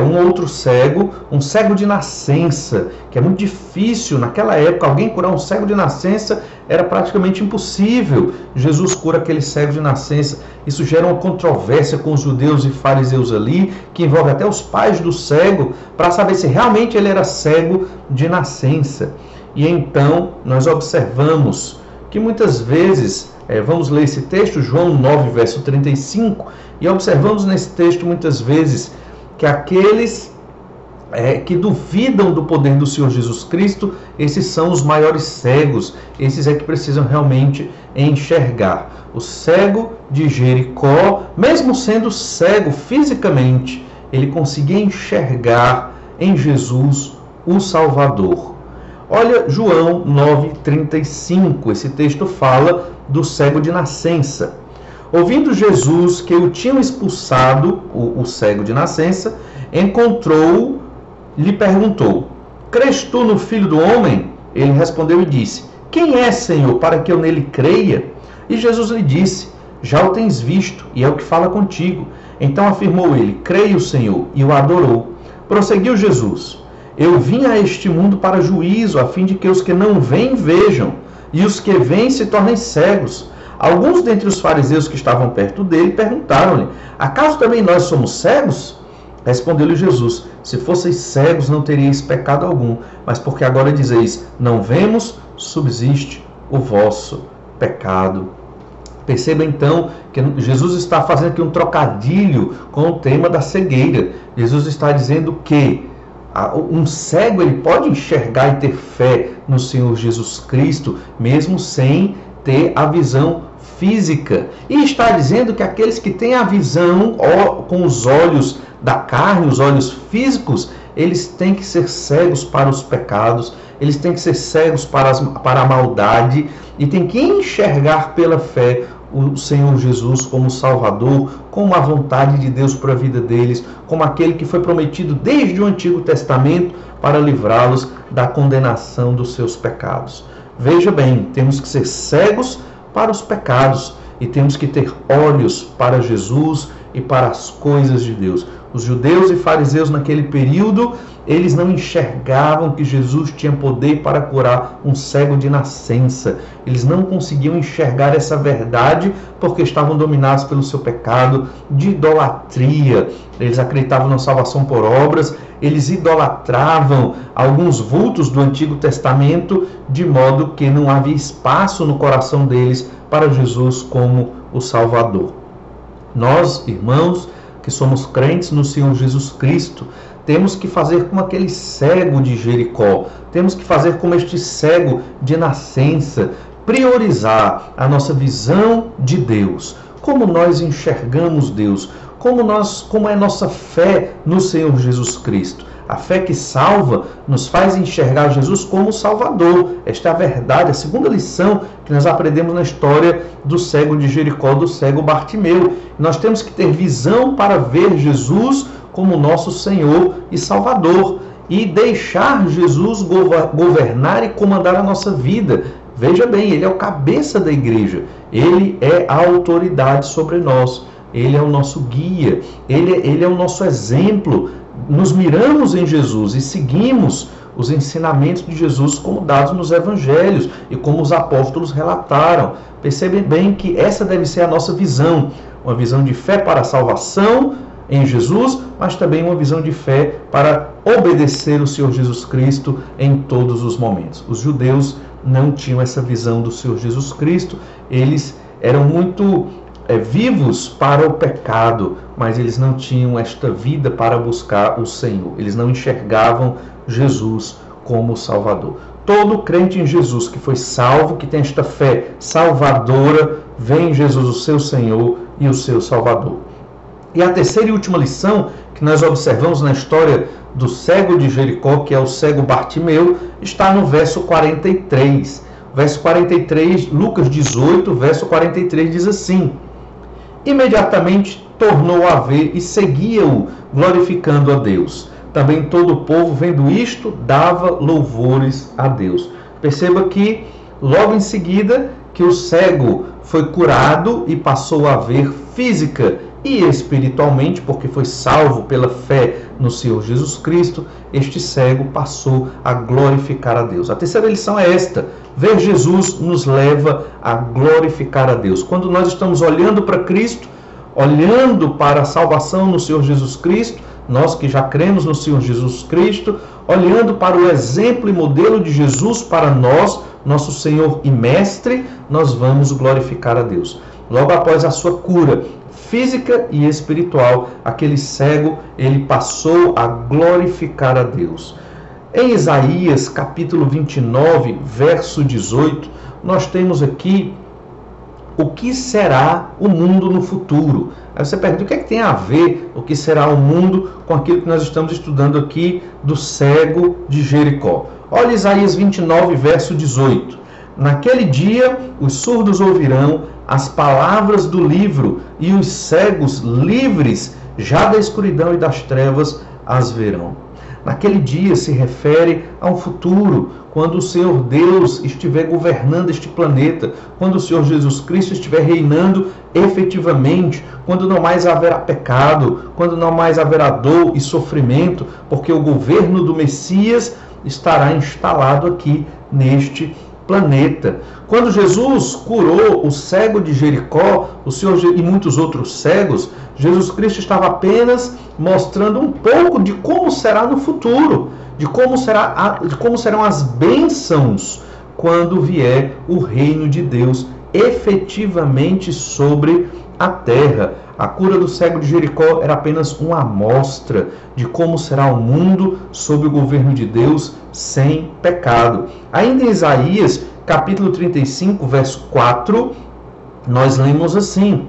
um outro cego, um cego de nascença, que é muito difícil. Naquela época, alguém curar um cego de nascença era praticamente impossível. Jesus cura aquele cego de nascença. Isso gera uma controvérsia com os judeus e fariseus ali, que envolve até os pais do cego, para saber se realmente ele era cego de nascença. E então, nós observamos que muitas vezes, vamos ler esse texto, João 9, verso 35, e observamos nesse texto muitas vezes que aqueles que duvidam do poder do Senhor Jesus Cristo, esses são os maiores cegos, esses é que precisam realmente enxergar. O cego de Jericó, mesmo sendo cego fisicamente, ele conseguia enxergar em Jesus o Salvador. Olha João 9,35, esse texto fala do cego de nascença. Ouvindo Jesus que o tinham expulsado, o cego de nascença, encontrou-o, lhe perguntou: crês tu no Filho do Homem? Ele respondeu e disse: quem é, Senhor, para que eu nele creia? E Jesus lhe disse: já o tens visto, e é o que fala contigo. Então afirmou ele: creio, Senhor, e o adorou. Prosseguiu Jesus: eu vim a este mundo para juízo, a fim de que os que não veem vejam, e os que veem se tornem cegos. Alguns dentre os fariseus que estavam perto dele perguntaram-lhe: acaso também nós somos cegos? Respondeu-lhe Jesus: se fosseis cegos não teríeis pecado algum, mas porque agora dizeis, não vemos, subsiste o vosso pecado. Perceba então que Jesus está fazendo aqui um trocadilho com o tema da cegueira. Jesus está dizendo que Um cego, ele pode enxergar e ter fé no Senhor Jesus Cristo, mesmo sem ter a visão física. E está dizendo que aqueles que têm a visão com os olhos da carne, os olhos físicos, eles têm que ser cegos para os pecados, eles têm que ser cegos para a maldade e têm que enxergar pela fé o Senhor Jesus como Salvador, como a vontade de Deus para a vida deles, como aquele que foi prometido desde o Antigo Testamento para livrá-los da condenação dos seus pecados. Veja bem, temos que ser cegos para os pecados e temos que ter olhos para Jesus e para as coisas de Deus. Os judeus e fariseus naquele período, eles não enxergavam que Jesus tinha poder para curar um cego de nascença. Eles não conseguiam enxergar essa verdade porque estavam dominados pelo seu pecado de idolatria. Eles acreditavam na salvação por obras, eles idolatravam alguns vultos do Antigo Testamento, de modo que não havia espaço no coração deles para Jesus como o Salvador. Nós, irmãos, que somos crentes no Senhor Jesus Cristo, temos que fazer como aquele cego de Jericó, temos que fazer como este cego de nascença, priorizar a nossa visão de Deus, como nós enxergamos Deus, como é nossa fé no Senhor Jesus Cristo. A fé que salva nos faz enxergar Jesus como Salvador. Esta é a verdade, a segunda lição que nós aprendemos na história do cego de Jericó, do cego Bartimeu. Nós temos que ter visão para ver Jesus como nosso Senhor e Salvador e deixar Jesus governar e comandar a nossa vida. Veja bem, Ele é o cabeça da igreja, Ele é a autoridade sobre nós, Ele é o nosso guia, Ele é o nosso exemplo. Nos miramos em Jesus e seguimos os ensinamentos de Jesus como dados nos evangelhos e como os apóstolos relataram. Percebem bem que essa deve ser a nossa visão, uma visão de fé para a salvação em Jesus, mas também uma visão de fé para obedecer o Senhor Jesus Cristo em todos os momentos. Os judeus não tinham essa visão do Senhor Jesus Cristo, eles eram muito vivos para o pecado, mas eles não tinham esta vida para buscar o Senhor. Eles não enxergavam Jesus como Salvador. Todo crente em Jesus que foi salvo, que tem esta fé salvadora, vê em Jesus o seu Senhor e o seu Salvador. E a terceira e última lição que nós observamos na história do cego de Jericó, que é o cego Bartimeu, está no verso 43. Verso 43, Lucas 18, verso 43 diz assim: imediatamente tornou a ver e seguia-o, glorificando a Deus. Também todo o povo, vendo isto, dava louvores a Deus. Perceba que, logo em seguida, que o cego foi curado e passou a ver física e espiritualmente, porque foi salvo pela fé no Senhor Jesus Cristo, este cego passou a glorificar a Deus. A terceira lição é esta: ver Jesus nos leva a glorificar a Deus. Quando nós estamos olhando para Cristo, olhando para a salvação no Senhor Jesus Cristo, nós que já cremos no Senhor Jesus Cristo, olhando para o exemplo e modelo de Jesus para nós, nosso Senhor e Mestre, nós vamos glorificar a Deus. Logo após a sua cura física e espiritual, aquele cego, ele passou a glorificar a Deus. Em Isaías, capítulo 29, verso 18, nós temos aqui o que será o mundo no futuro. Aí você pergunta, o que é que tem a ver o que será o mundo com aquilo que nós estamos estudando aqui do cego de Jericó? Olha Isaías 29, verso 18. Naquele dia, os surdos ouvirão as palavras do livro, e os cegos livres já da escuridão e das trevas as verão. Naquele dia se refere a um futuro, quando o Senhor Deus estiver governando este planeta, quando o Senhor Jesus Cristo estiver reinando efetivamente, quando não mais haverá pecado, quando não mais haverá dor e sofrimento, porque o governo do Messias estará instalado aqui neste planeta. Quando Jesus curou o cego de Jericó, o Senhor e muitos outros cegos, Jesus Cristo estava apenas mostrando um pouco de como será no futuro, de como serão as bênçãos quando vier o reino de Deus efetivamente sobre a terra. A cura do cego de Jericó era apenas uma amostra de como será o mundo sob o governo de Deus sem pecado. Ainda em Isaías, capítulo 35, verso 4, nós lemos assim: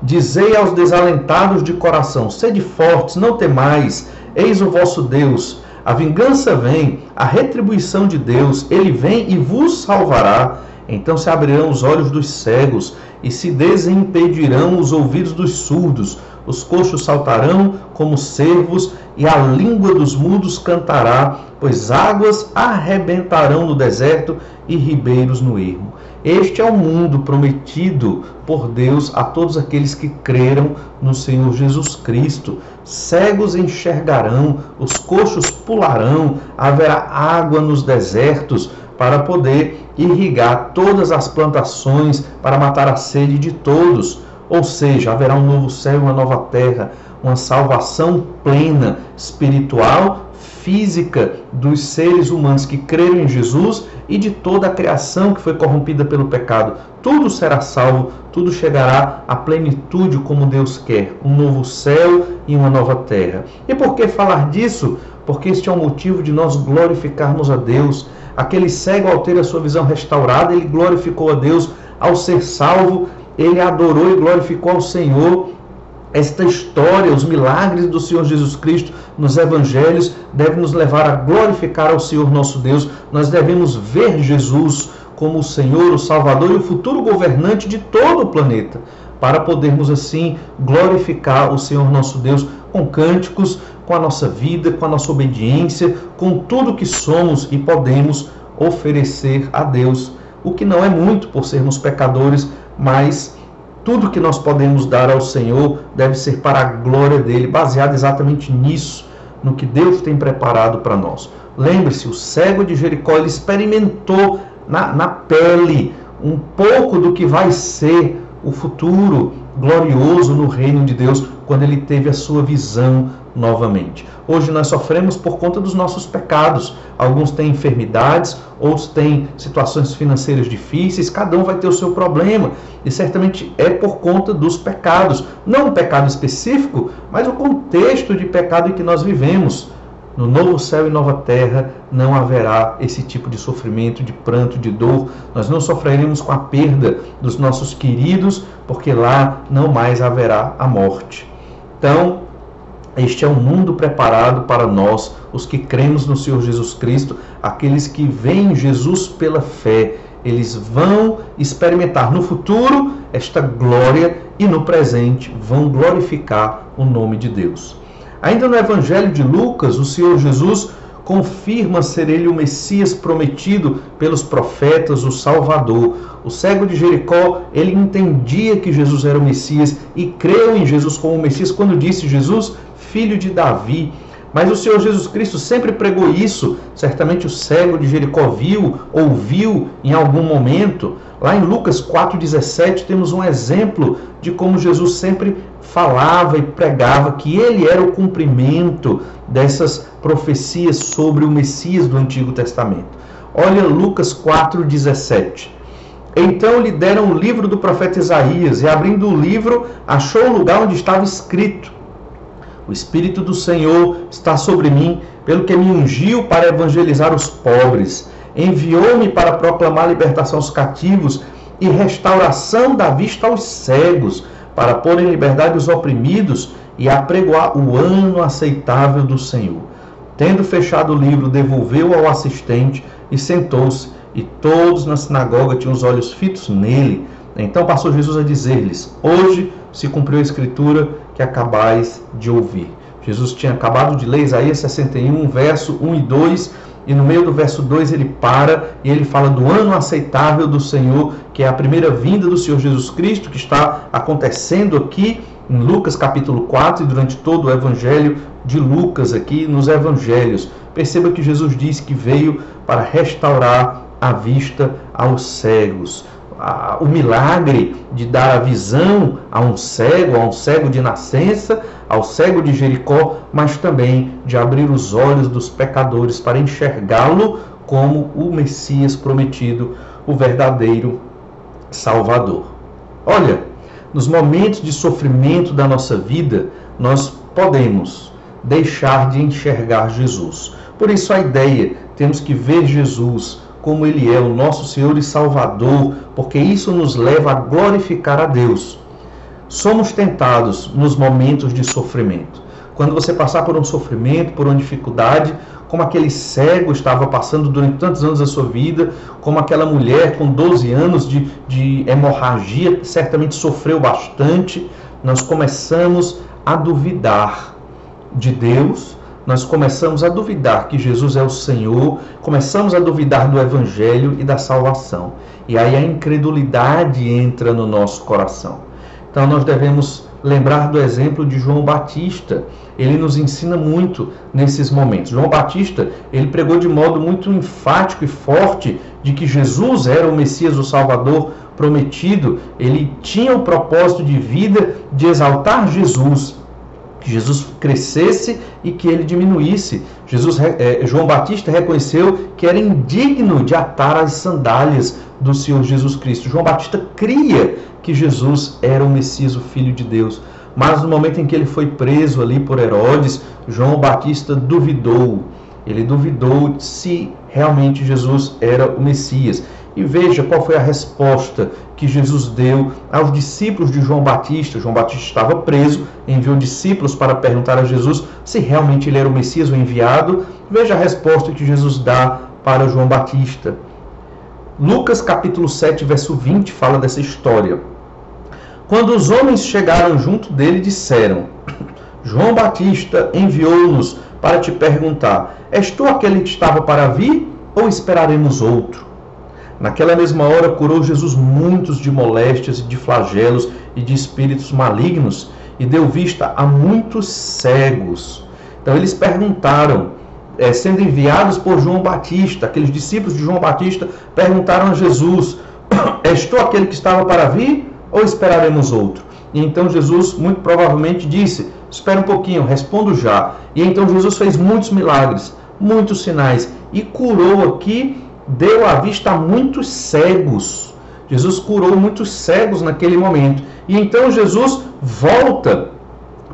Dizei aos desalentados de coração, sede fortes, não temais, eis o vosso Deus. A vingança vem, a retribuição de Deus, ele vem e vos salvará. Então se abrirão os olhos dos cegos e se desimpedirão os ouvidos dos surdos. Os coxos saltarão como cervos e a língua dos mudos cantará, pois águas arrebentarão no deserto e ribeiros no ermo. Este é o mundo prometido por Deus a todos aqueles que creram no Senhor Jesus Cristo. Cegos enxergarão, os coxos pularão, haverá água nos desertos para poder irrigar todas as plantações, para matar a sede de todos. Ou seja, haverá um novo céu e uma nova terra, uma salvação plena, espiritual, física dos seres humanos que creram em Jesus e de toda a criação que foi corrompida pelo pecado. Tudo será salvo, tudo chegará à plenitude como Deus quer, um novo céu e uma nova terra. E por que falar disso? Porque este é o motivo de nós glorificarmos a Deus. Aquele cego, ao ter a sua visão restaurada, ele glorificou a Deus. Ao ser salvo, ele adorou e glorificou ao Senhor. Esta história, os milagres do Senhor Jesus Cristo nos evangelhos devem nos levar a glorificar ao Senhor nosso Deus. Nós devemos ver Jesus como o Senhor, o Salvador e o futuro governante de todo o planeta, para podermos assim glorificar o Senhor nosso Deus com cânticos, com a nossa vida, com a nossa obediência, com tudo que somos e podemos oferecer a Deus. O que não é muito por sermos pecadores, mas tudo que nós podemos dar ao Senhor deve ser para a glória dele, baseado exatamente nisso, no que Deus tem preparado para nós. Lembre-se, o cego de Jericó, ele experimentou na pele um pouco do que vai ser o futuro glorioso no reino de Deus, quando ele teve a sua visão novamente. Hoje nós sofremos por conta dos nossos pecados. Alguns têm enfermidades, outros têm situações financeiras difíceis, cada um vai ter o seu problema. E certamente é por conta dos pecados. Não um pecado específico, mas o contexto de pecado em que nós vivemos. No novo céu e nova terra não haverá esse tipo de sofrimento, de pranto, de dor. Nós não sofreremos com a perda dos nossos queridos, porque lá não mais haverá a morte. Então, este é um mundo preparado para nós, os que cremos no Senhor Jesus Cristo, aqueles que veem Jesus pela fé. Eles vão experimentar no futuro esta glória e no presente vão glorificar o nome de Deus. Ainda no Evangelho de Lucas, o Senhor Jesus confirma ser ele o Messias prometido pelos profetas, o Salvador. O cego de Jericó, ele entendia que Jesus era o Messias e creu em Jesus como o Messias quando disse: Jesus, filho de Davi. Mas o Senhor Jesus Cristo sempre pregou isso. Certamente o cego de Jericó ouviu em algum momento. Lá em Lucas 4,17 temos um exemplo de como Jesus sempre falava e pregava que ele era o cumprimento dessas profecias sobre o Messias do Antigo Testamento. Olha Lucas 4,17. Então lhe deram o livro do profeta Isaías, e abrindo o livro, achou o lugar onde estava escrito: O Espírito do Senhor está sobre mim, pelo que me ungiu para evangelizar os pobres. Enviou-me para proclamar libertação aos cativos e restauração da vista aos cegos, para pôr em liberdade os oprimidos e apregoar o ano aceitável do Senhor. Tendo fechado o livro, devolveu ao assistente e sentou-se, e todos na sinagoga tinham os olhos fitos nele. Então passou Jesus a dizer-lhes: Hoje se cumpriu a escritura que acabais de ouvir. Jesus tinha acabado de ler Isaías 61, verso 1 e 2, e no meio do verso 2 ele para e ele fala do ano aceitável do Senhor, que é a primeira vinda do Senhor Jesus Cristo, que está acontecendo aqui em Lucas capítulo 4 e durante todo o evangelho de Lucas aqui nos evangelhos. Perceba que Jesus diz que veio para restaurar a vista aos cegos. O milagre de dar a visão a um cego de nascença, ao cego de Jericó, mas também de abrir os olhos dos pecadores para enxergá-lo como o Messias prometido, o verdadeiro Salvador. Olha, nos momentos de sofrimento da nossa vida, nós podemos deixar de enxergar Jesus. Por isso a ideia, temos que ver Jesus como Ele é, o nosso Senhor e Salvador, porque isso nos leva a glorificar a Deus. Somos tentados nos momentos de sofrimento. Quando você passar por um sofrimento, por uma dificuldade, como aquele cego estava passando durante tantos anos da sua vida, como aquela mulher com 12 anos de hemorragia, certamente sofreu bastante, nós começamos a duvidar de Deus, nós começamos a duvidar que Jesus é o Senhor, começamos a duvidar do Evangelho e da salvação. E aí a incredulidade entra no nosso coração. Então nós devemos lembrar do exemplo de João Batista. Ele nos ensina muito nesses momentos. João Batista, ele pregou de modo muito enfático e forte de que Jesus era o Messias, o Salvador prometido. Ele tinha o propósito de vida de exaltar Jesus, que Jesus crescesse e que ele diminuísse. João Batista reconheceu que era indigno de atar as sandálias do Senhor Jesus Cristo. João Batista cria que Jesus era o Messias, o Filho de Deus. Mas no momento em que ele foi preso ali por Herodes, João Batista duvidou. Ele duvidou se realmente Jesus era o Messias. E veja qual foi a resposta que Jesus deu aos discípulos de João Batista. João Batista estava preso, enviou discípulos para perguntar a Jesus se realmente ele era o Messias, o enviado. Veja a resposta que Jesus dá para João Batista. Lucas capítulo 7, verso 20, fala dessa história. Quando os homens chegaram junto dele, disseram: João Batista enviou-nos para te perguntar: és tu aquele que estava para vir, ou esperaremos outro? Naquela mesma hora curou Jesus muitos de moléstias e de flagelos e de espíritos malignos, e deu vista a muitos cegos. Então eles perguntaram, sendo enviados por João Batista, aqueles discípulos de João Batista perguntaram a Jesus: és tu aquele que estava para vir, ou esperaremos outro? E então Jesus muito provavelmente disse: espera um pouquinho, respondo já. E então Jesus fez muitos milagres, muitos sinais, e curou aqui, deu à vista a muitos cegos. Jesus curou muitos cegos naquele momento. E então Jesus volta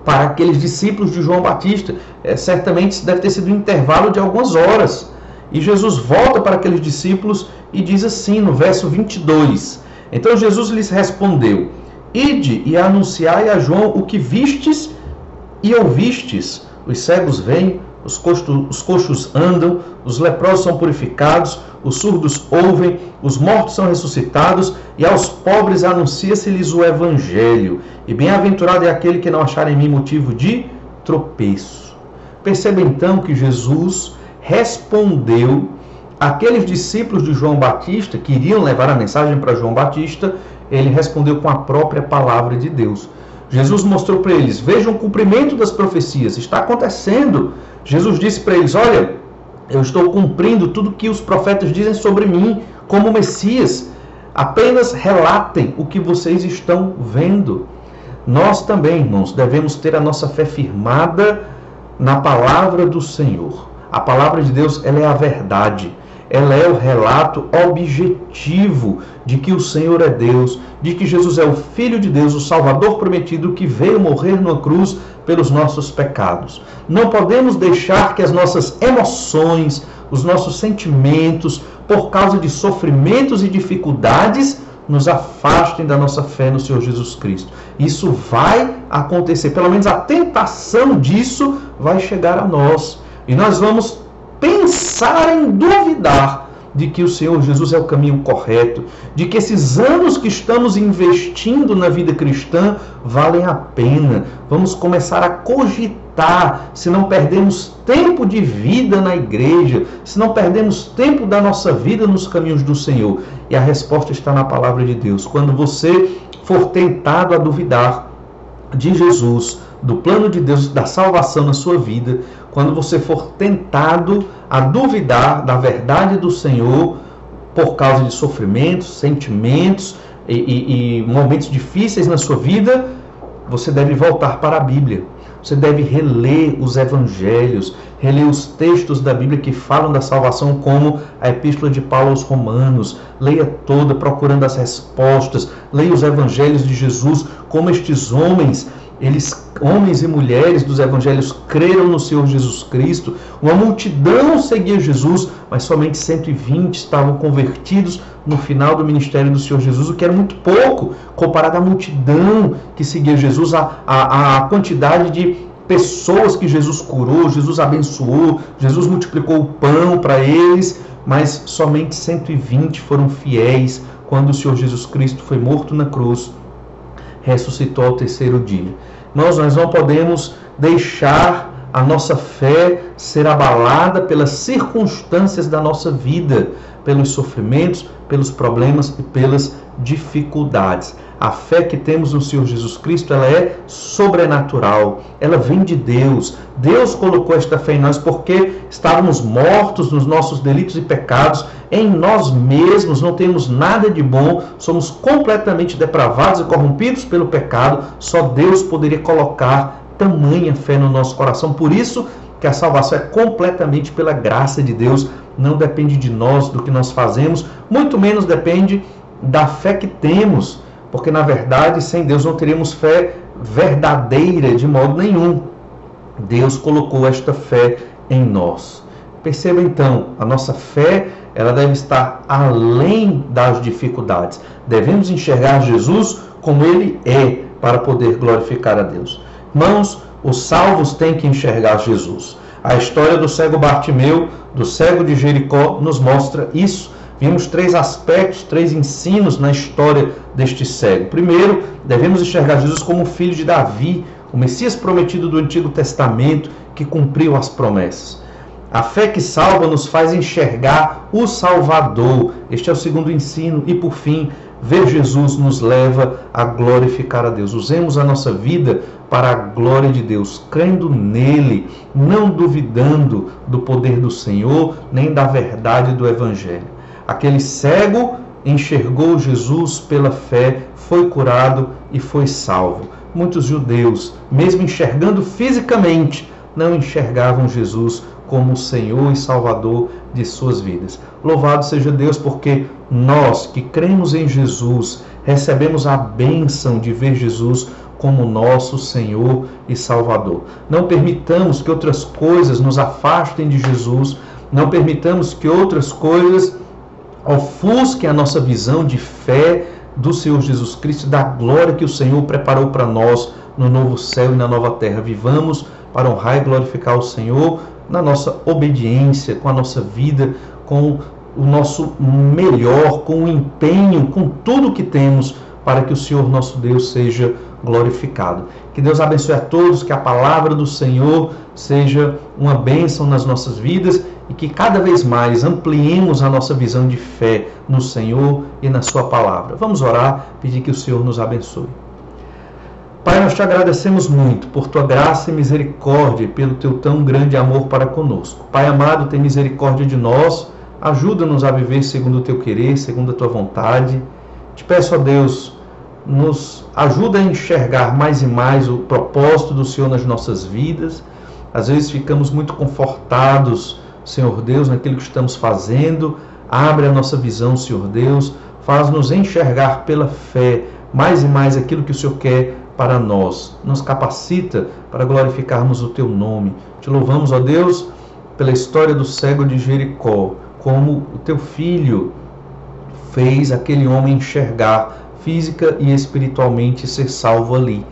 para aqueles discípulos de João Batista. Certamente deve ter sido um intervalo de algumas horas. E Jesus volta para aqueles discípulos e diz assim no verso 22. Então Jesus lhes respondeu: ide e anunciai a João o que vistes e ouvistes. Os cegos vêm, os coxos andam, os leprosos são purificados, os surdos ouvem, os mortos são ressuscitados, e aos pobres anuncia-se-lhes o Evangelho. E bem-aventurado é aquele que não achar em mim motivo de tropeço. Perceba então que Jesus respondeu àqueles discípulos de João Batista que iriam levar a mensagem para João Batista. Ele respondeu com a própria palavra de Deus. Jesus mostrou para eles: vejam o cumprimento das profecias, está acontecendo. Jesus disse para eles: olha, eu estou cumprindo tudo que os profetas dizem sobre mim como Messias. Apenas relatem o que vocês estão vendo. Nós também, irmãos, devemos ter a nossa fé firmada na palavra do Senhor. A palavra de Deus, ela é a verdade. Ela é o relato objetivo de que o Senhor é Deus, de que Jesus é o Filho de Deus, o Salvador prometido, que veio morrer numa cruz pelos nossos pecados. Não podemos deixar que as nossas emoções, os nossos sentimentos, por causa de sofrimentos e dificuldades, nos afastem da nossa fé no Senhor Jesus Cristo. Isso vai acontecer, pelo menos a tentação disso vai chegar a nós. E nós vamos pensar em duvidar de que o Senhor Jesus é o caminho correto, de que esses anos que estamos investindo na vida cristã valem a pena. Vamos começar a cogitar se não perdemos tempo de vida na igreja, se não perdemos tempo da nossa vida nos caminhos do Senhor. E a resposta está na palavra de Deus. Quando você for tentado a duvidar de Jesus, do plano de Deus, da salvação na sua vida, quando você for tentado a duvidar da verdade do Senhor por causa de sofrimentos, sentimentos e momentos difíceis na sua vida, você deve voltar para a Bíblia. você deve reler os evangelhos, reler os textos da Bíblia que falam da salvação, como a Epístola de Paulo aos Romanos. Leia toda, procurando as respostas. Leia os evangelhos de Jesus, como estes homens e mulheres dos evangelhos creram no Senhor Jesus Cristo. Uma multidão seguia Jesus, mas somente 120 estavam convertidos no final do ministério do Senhor Jesus, o que era muito pouco comparado à multidão que seguia Jesus, a quantidade de pessoas que Jesus curou, Jesus abençoou, Jesus multiplicou o pão para eles, mas somente 120 foram fiéis quando o Senhor Jesus Cristo foi morto na cruz, ressuscitou ao terceiro dia. Nós não podemos deixar a nossa fé ser abalada pelas circunstâncias da nossa vida, pelos sofrimentos, pelos problemas e pelas dificuldades. A fé que temos no Senhor Jesus Cristo, ela é sobrenatural, ela vem de Deus. Deus colocou esta fé em nós porque estávamos mortos nos nossos delitos e pecados. Em nós mesmos não temos nada de bom, somos completamente depravados e corrompidos pelo pecado. Só Deus poderia colocar tamanha fé no nosso coração. Por isso que a salvação é completamente pela graça de Deus, não depende de nós, do que nós fazemos, muito menos depende da fé que temos, porque na verdade sem Deus não teríamos fé verdadeira de modo nenhum. Deus colocou esta fé em nós. Perceba então, a nossa fé, ela deve estar além das dificuldades. Devemos enxergar Jesus como Ele é, para poder glorificar a Deus. Irmãos, os salvos têm que enxergar Jesus. A história do cego Bartimeu, do cego de Jericó, nos mostra isso. Vimos 3 aspectos, 3 ensinos na história deste cego. Primeiro, devemos enxergar Jesus como filho de Davi, o Messias prometido do Antigo Testamento, que cumpriu as promessas. A fé que salva nos faz enxergar o Salvador. Este é o segundo ensino. E por fim, ver Jesus nos leva a glorificar a Deus. Usemos a nossa vida para a glória de Deus, crendo nele, não duvidando do poder do Senhor, nem da verdade do Evangelho. Aquele cego enxergou Jesus pela fé, foi curado e foi salvo. Muitos judeus, mesmo enxergando fisicamente, não enxergavam Jesus como o Senhor e Salvador de suas vidas. Louvado seja Deus, porque nós que cremos em Jesus, recebemos a bênção de ver Jesus como nosso Senhor e Salvador. Não permitamos que outras coisas nos afastem de Jesus, não permitamos que outras coisas ofusquem a nossa visão de fé do Senhor Jesus Cristo, da glória que o Senhor preparou para nós no novo céu e na nova terra. Vivamos para honrar e glorificar o Senhor na nossa obediência, com a nossa vida, com o nosso melhor, com o empenho, com tudo que temos, para que o Senhor nosso Deus seja glorificado. Que Deus abençoe a todos, que a palavra do Senhor seja uma bênção nas nossas vidas e que cada vez mais ampliemos a nossa visão de fé no Senhor e na sua palavra. Vamos orar, pedir que o Senhor nos abençoe. Pai, nós te agradecemos muito por tua graça e misericórdia e pelo teu tão grande amor para conosco. Pai amado, tem misericórdia de nós, ajuda-nos a viver segundo o teu querer, segundo a tua vontade. Te peço, ó Deus, nos ajuda a enxergar mais e mais o propósito do Senhor nas nossas vidas. Às vezes ficamos muito confortados, Senhor Deus, naquilo que estamos fazendo. Abre a nossa visão, Senhor Deus, faz-nos enxergar pela fé mais e mais aquilo que o Senhor quer para nós. Nos capacita para glorificarmos o teu nome. Te louvamos, ó Deus, pela história do cego de Jericó, como o teu filho fez aquele homem enxergar física e espiritualmente, ser salvo ali.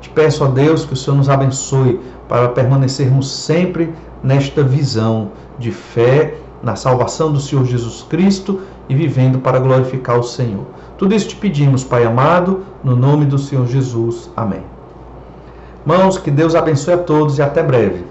Te peço, ó Deus, que o Senhor nos abençoe para permanecermos sempre nesta visão de fé, na salvação do Senhor Jesus Cristo e vivendo para glorificar o Senhor. Tudo isso te pedimos, Pai amado, no nome do Senhor Jesus. Amém. Irmãos, que Deus abençoe a todos e até breve.